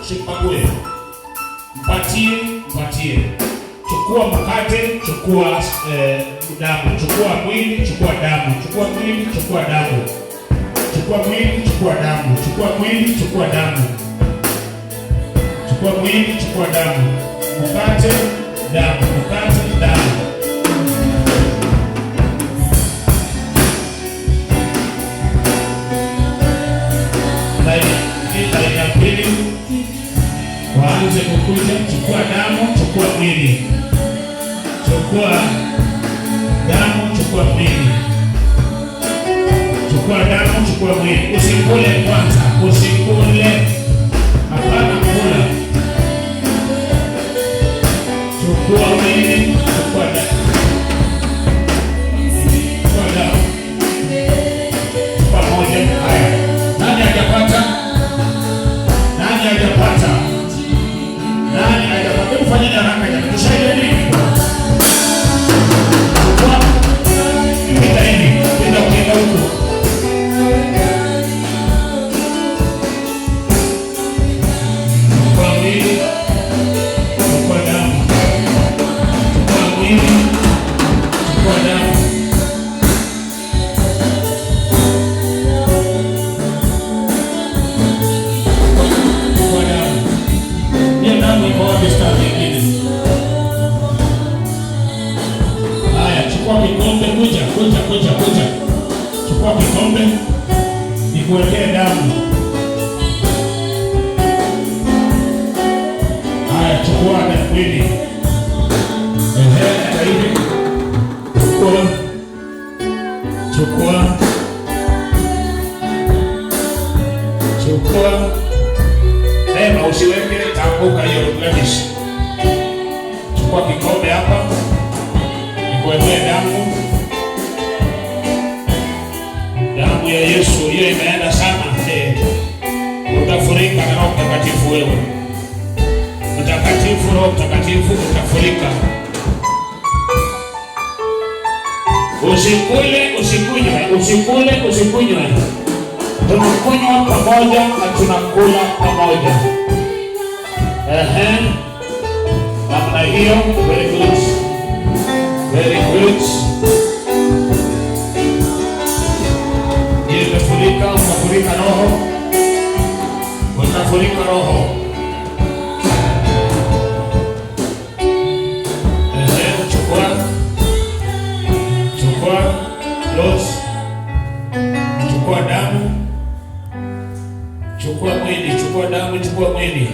usipague. Mpatie. Chukua mkate, chukua damu. Chukua mwili, chukua damu. Chukua mwili, chukua damu. Chukua mwili, chukua damu. Chukua mwili, chukua damu. Chukua mwili, chukua damu. Mkate, damu. Mkate, damu. Laini ya pili, waanze kukuja. Chukua damu, chukua mwili. Chukua damu, chukua mwili. Chukua damu, chukua mwili. Usikule kwanza, usikule. Hapana kula. Chukua mwili, chukua damu. Chukua damu. Pamoja. Haya. Nani hajapata? Nani hajapata? Nani hajapata? Hebu fanyeni haraka jamani. Tushaeleweni. Pita hivi. Pita ukienda huko. Chukua mwili. Chukua damu. Chukua mwili. Chukua damu. Chukua damu. Hiyo damu iko wapi sasa nyingine? Haya, chukua kikombe, kuja. Chukua kikombe, nikuwekee damu. Haya, chukua na mwili. Hata hivi. Chukua. Ema usiweke tanguka hiyo blemish. Chukua kikombe hapa. Nikuwekee damu. Damu ya Yesu hiyo imeenda sana. Utafurika na Roho Mtakatifu wewe. Mtakatifu, Roho Mtakatifu utafurika. Usikunywe. Tunakunywa pamoja na tunakula pamoja. Namna hiyo. Very good. Utafurika roho. Chukua los. Chukua damu. Chukua mwili, chukua damu, chukua mwili.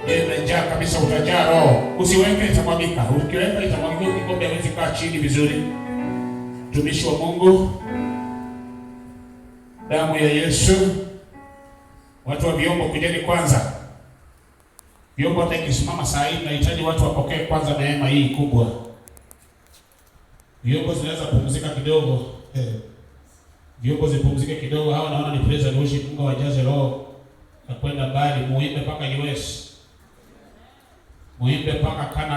Imejaa kabisa, utajaa roho. Usiweke itamwagika. Ukiweka itamwagika, kikombe hawezi kaa chini vizuri. Mtumishi wa Mungu, damu ya Yesu. Watu wa vyombo kujeni kwanza. Vyombo hata ikisimama saa hii nahitaji watu wapokee kwanza neema hii kubwa. Vyombo zinaweza kupumzika kidogo. Vyombo zipumzike kidogo. Hawa naona ni praise and worship. Mungu awajaze roho na kwenda mbali. Muimbe mpaka US. Muimbe mpaka Canada.